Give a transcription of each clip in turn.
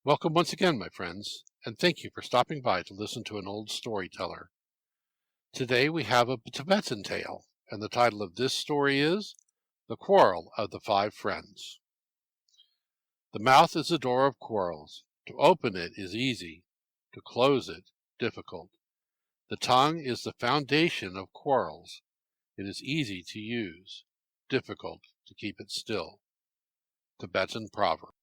Welcome once again, my friends, and thank you for stopping by to listen to an old storyteller. Today we have a Tibetan tale, and the title of this story is The Quarrel of the Five Friends. The mouth is the door of quarrels. To open it is easy, to close it difficult. The tongue is the foundation of quarrels. It is easy to use, difficult to keep it still. Tibetan proverb.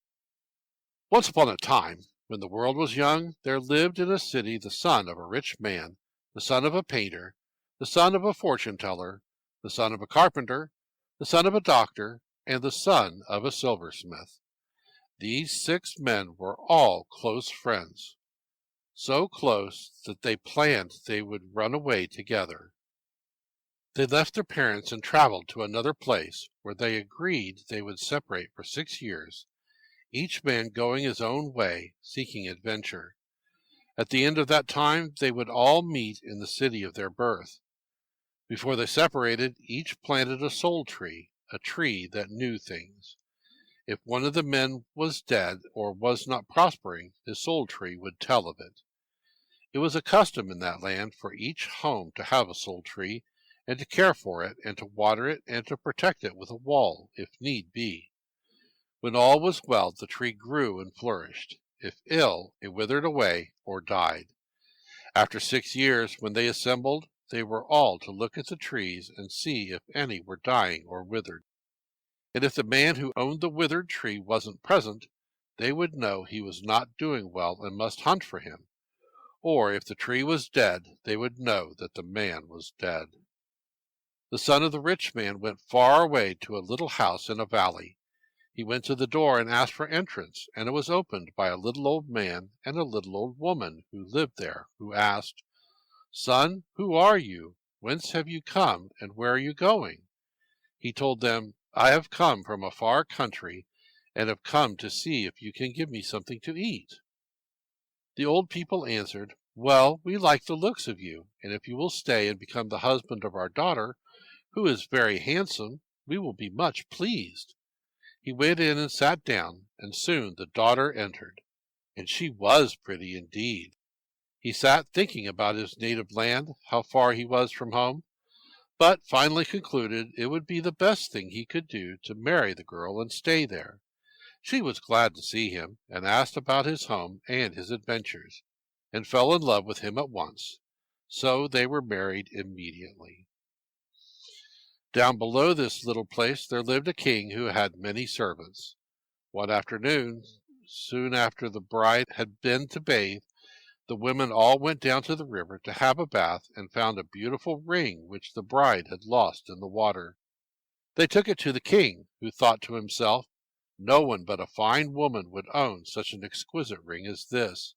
Once upon a time, when the world was young, there lived in a city the son of a rich man, the son of a painter, the son of a fortune-teller, the son of a carpenter, the son of a doctor, and the son of a silversmith. These 6 men were all close friends, so close that they planned they would run away together. They left their parents and traveled to another place where they agreed they would separate for 6 years, each man going his own way, seeking adventure. At the end of that time, they would all meet in the city of their birth. Before they separated, each planted a soul tree, a tree that knew things. If one of the men was dead or was not prospering, his soul tree would tell of it. It was a custom in that land for each home to have a soul tree, and to care for it, and to water it, and to protect it with a wall, if need be. When all was well, the tree grew and flourished. If ill, it withered away or died. After 6 years, when they assembled, they were all to look at the trees and see if any were dying or withered. And if the man who owned the withered tree wasn't present, they would know he was not doing well and must hunt for him. Or if the tree was dead, they would know that the man was dead. The son of the rich man went far away to a little house in a valley. He went to the door and asked for entrance, and it was opened by a little old man and a little old woman who lived there, who asked, "Son, who are you? Whence have you come, and where are you going?" He told them, "I have come from a far country, and have come to see if you can give me something to eat." The old people answered, "Well, we like the looks of you, and if you will stay and become the husband of our daughter, who is very handsome, we will be much pleased." He went in and sat down, and soon the daughter entered, and she was pretty indeed. He sat thinking about his native land, how far he was from home, but finally concluded it would be the best thing he could do to marry the girl and stay there. She was glad to see him, and asked about his home and his adventures, and fell in love with him at once. So they were married immediately. Down below this little place there lived a king who had many servants. One afternoon, soon after the bride had been to bathe, the women all went down to the river to have a bath, and found a beautiful ring which the bride had lost in the water. They took it to the king, who thought to himself, "No one but a fine woman would own such an exquisite ring as this."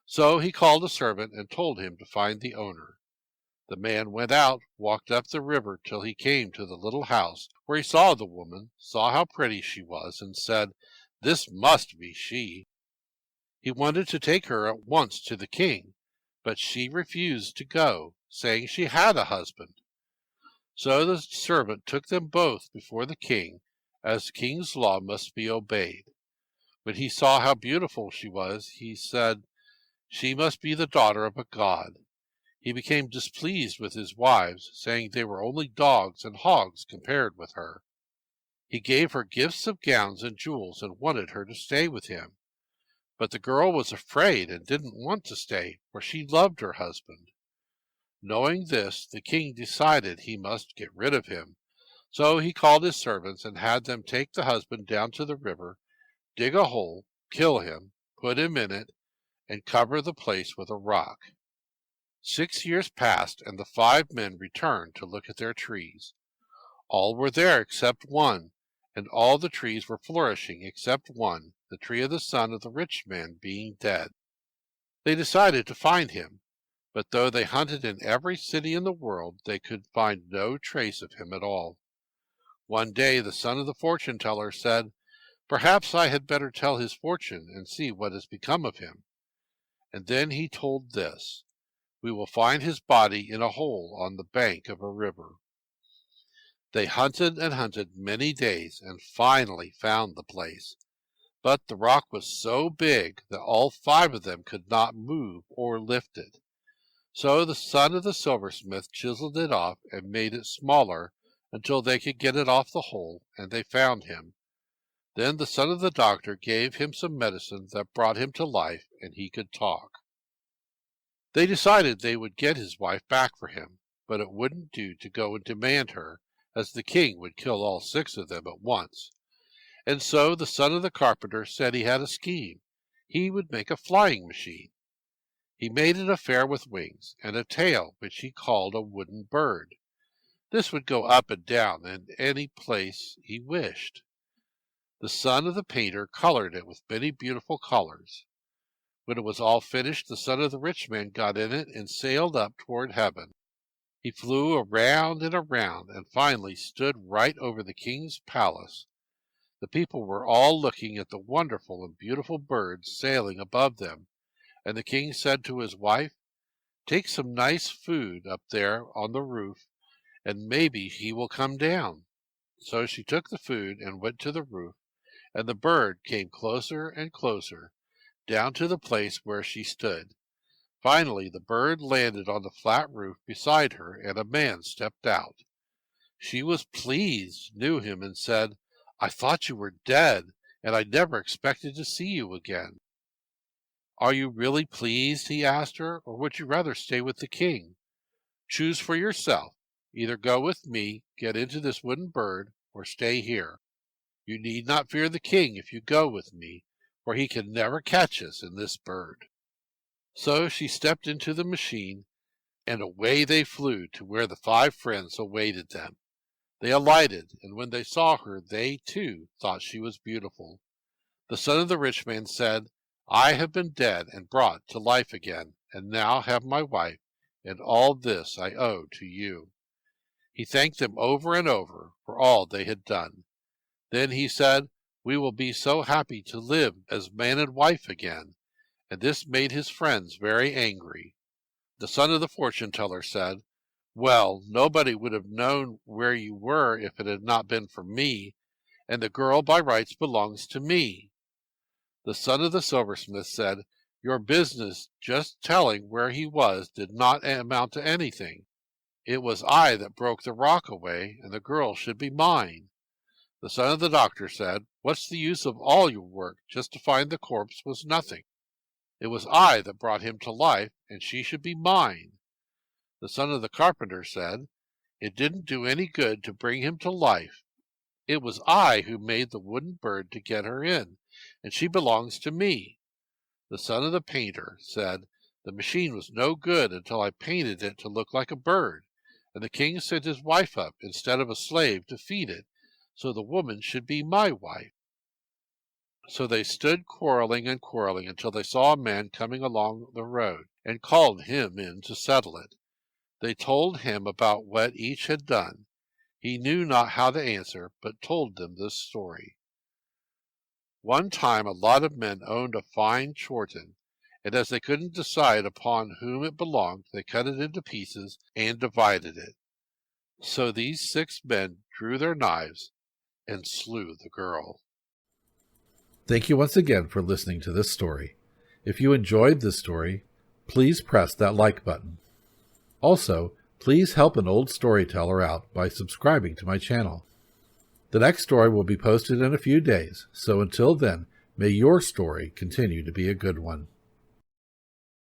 So he called a servant and told him to find the owner. The man went out, walked up the river till he came to the little house, where he saw the woman, saw how pretty she was, and said, "This must be she." He wanted to take her at once to the king, but she refused to go, saying she had a husband. So the servant took them both before the king, as the king's law must be obeyed. When he saw how beautiful she was, he said, "She must be the daughter of a god." He became displeased with his wives, saying they were only dogs and hogs compared with her. He gave her gifts of gowns and jewels and wanted her to stay with him. But the girl was afraid and didn't want to stay, for she loved her husband. Knowing this, the king decided he must get rid of him. So he called his servants and had them take the husband down to the river, dig a hole, kill him, put him in it, and cover the place with a rock. 6 years passed, and the 5 men returned to look at their trees. All were there except one, and all the trees were flourishing except one, the tree of the son of the rich man being dead. They decided to find him, but though they hunted in every city in the world, they could find no trace of him at all. One day the son of the fortune-teller said, "Perhaps I had better tell his fortune and see what has become of him." And then he told this, "We will find his body in a hole on the bank of a river." They hunted and hunted many days, and finally found the place. But the rock was so big that all 5 of them could not move or lift it. So the son of the silversmith chiseled it off and made it smaller until they could get it off the hole, and they found him. Then the son of the doctor gave him some medicine that brought him to life, and he could talk. They decided they would get his wife back for him, but it wouldn't do to go and demand her, as the king would kill all 6 of them at once. And so the son of the carpenter said he had a scheme. He would make a flying machine. He made an affair with wings and a tail which he called a wooden bird. This would go up and down in any place he wished. The son of the painter colored it with many beautiful colors. When it was all finished, the son of the rich man got in it and sailed up toward heaven. He flew around and around and finally stood right over the king's palace. The people were all looking at the wonderful and beautiful birds sailing above them, and the king said to his wife, "Take some nice food up there on the roof, and maybe he will come down." So she took the food and went to the roof, and the bird came closer and closer, down to the place where she stood. Finally the bird landed on the flat roof beside her, and a man stepped out. She was pleased, knew him, and said, "I thought you were dead, and I never expected to see you again." "Are you really pleased?" he asked her, "or would you rather stay with the king? Choose for yourself. Either go with me, get into this wooden bird, or stay here. You need not fear the king if you go with me, for he can never catch us in this bird." So she stepped into the machine, and away they flew to where the 5 friends awaited them. They alighted, and when they saw her, they, too, thought she was beautiful. The son of the rich man said, "I have been dead and brought to life again, and now have my wife, and all this I owe to you." He thanked them over and over for all they had done. Then he said, "We will be so happy to live as man and wife again," and this made his friends very angry. The son of the fortune teller said, "Well, nobody would have known where you were if it had not been for me, and the girl by rights belongs to me." The son of the silversmith said, "Your business just telling where he was did not amount to anything. It was I that broke the rock away, and the girl should be mine." The son of the doctor said, "What's the use of all your work? Just to find the corpse was nothing. It was I that brought him to life, and she should be mine." The son of the carpenter said, "It didn't do any good to bring him to life. It was I who made the wooden bird to get her in, and she belongs to me." The son of the painter said, "The machine was no good until I painted it to look like a bird, and the king sent his wife up instead of a slave to feed it, so the woman should be my wife." So they stood quarreling and quarreling until they saw a man coming along the road, and called him in to settle it. They told him about what each had done. He knew not how to answer, but told them this story. One time a lot of men owned a fine Chorten, and as they couldn't decide upon whom it belonged, they cut it into pieces and divided it. So these 6 men drew their knives and slew the girl. Thank you once again for listening to this story. If you enjoyed this story, please press that like button. Also, please help an old storyteller out by subscribing to my channel. The next story will be posted in a few days, so until then, may your story continue to be a good one.